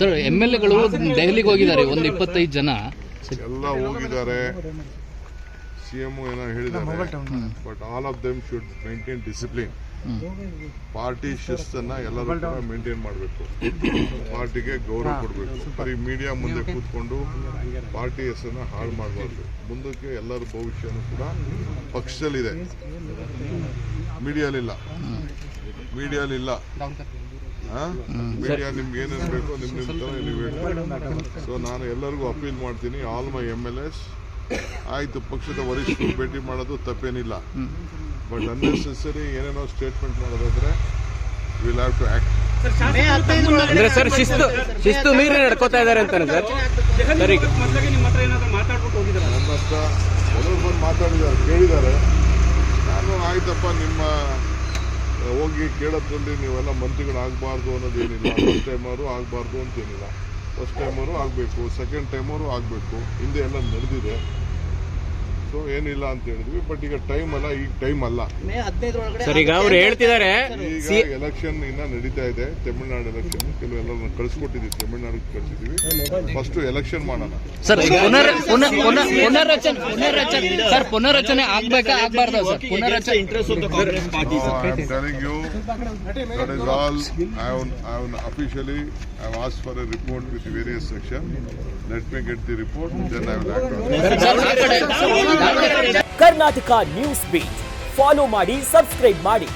Sir MLAಗಳು ದೆಹಲಿಗೆ ಹೋಗಿದ್ದಾರೆ, ಒಂದು 25 ಜನ ಎಲ್ಲ ಹೋಗಿದ್ದಾರೆ. CM ಏನೋ ಹೇಳಿದ್ದಾರೆ. But all of them should maintain discipline. Party ಶಿಸ್ತನ್ನ ಎಲ್ಲರೂ ಕೂಡ ಮೇಂಟೈನ್ ಮಾಡಬೇಕು. ಪಾರ್ಟಿಗೆ ಗೌರವ ಕೊಡಬೇಕು. ಬರೀ ಮೀಡಿಯಾ ಮುಂದೆ ಕೂತ್ಕೊಂಡು ಪಾರ್ಟಿ ಹೆಸರನ್ನ ಹಾಳು ಮಾಡಬಾರ್ದು. ಮುಂದಕ್ಕೆ ಎಲ್ಲರ ಭವಿಷ್ಯನೂ ಕೂಡ ಪಕ್ಷದಲ್ಲಿದೆ, ಮೀಡಿಯಾಲಿಲ್ಲ. ಮೀಡಿಯಾ ನಿಮ್ಗೆ ಏನೇನು ಬೇಕೋ ನಿಮ್ಮ ತರ ನೀವು ಹೇಳಿ. ಸೊ ನಾನು ಎಲ್ಲರಿಗೂ ಅಪೀಲ್ ಮಾಡ್ತೀನಿ, ಆಲ್ ಮೈ MLAs, ಆಯ್ತು ಪಕ್ಷದ ವರಿಷ್ಠರು ಭೇಟಿ ಮಾಡೋದು ತಪ್ಪೇನಿಲ್ಲ. ಬಟ್ ಅನ್ನೆಸೆಸರಿ ಏನೇನೋ ಸ್ಟೇಟ್ಮೆಂಟ್ ಮಾಡೋದಾದ್ರೆ ವಿಲ್ ಹ್ಯಾವ್ ಟು ಆಕ್ಟ್. ಅಂದ್ರೆ ಸರ್ ಶಿಸ್ತು ಮೀರಿ ನಡ್ಕೋತಾ ಇದ್ದಾರೆ ಅಂತಾನೆ ಸರ್. ಸರಿ, ನನ್ನ ಹತ್ರ ಎಲ್ಲರೂ ಬಂದು ಮಾತಾಡಿದ್ದಾರೆ, ಕೇಳಿದ್ದಾರೆ. ನಾನು ಆಯ್ತಪ್ಪ ನಿಮ್ಮ ಹೋಗಿ ಕೇಳೋದ್ರಲ್ಲಿ ನೀವೆಲ್ಲ ಮಂತ್ರಿಗಳಾಗಬಾರ್ದು ಅನ್ನೋದೇನಿಲ್ಲ. ಫಸ್ಟ್ ಟೈಮರು ಆಗಬಾರ್ದು ಅಂತೇನಿಲ್ಲ. ಫಸ್ಟ್ ಟೈಮರು ಆಗಬೇಕು, ಸೆಕೆಂಡ್ ಟೈಮರು ಆಗಬೇಕು. ಹಿಂದೆ ಎಲ್ಲ ನಡೆದಿದೆ. ಸೊ ಏನಿಲ್ಲ ಅಂತ ಹೇಳಿದ್ವಿ. ಬಟ್ ಈಗ ಟೈಮ್ ಅಲ್ಲ, ಈಗ ಟೈಮ್ ಅಲ್ಲ. ಸರ್ ಈಗ ಅವ್ರು ಹೇಳ್ತಿದ್ದಾರೆ ಈಗ ಎಲೆಕ್ಷನ್ ಇನ್ನ ನಡೀತಾ ಇದೆ. ತಮಿಳುನಾಡು ಎಲೆಕ್ಷನ್ ಕೆಲವೆಲ್ಲ ಕಳಿಸ್ಕೊಟ್ಟಿದ್ವಿ, ತಮಿಳುನಾಡಿಗೆ ಕಳಿಸಿದೀವಿ. ಫಸ್ಟ್ ಎಲೆಕ್ಷನ್ ಮಾಡೋಣ. ಸರ್ ಪುನರ್ರಚನೆ ಆಗ್ಬೇಕಾ ಆಗ್ಬಾರ್ದ ಸರ್? ಪುನರ್ರಚನೆ that is all. I have officially asked for a report with various sections. Let me get the report, then I will act on it. Karnataka news beat follow ಮಾಡಿ, subscribe ಮಾಡಿ.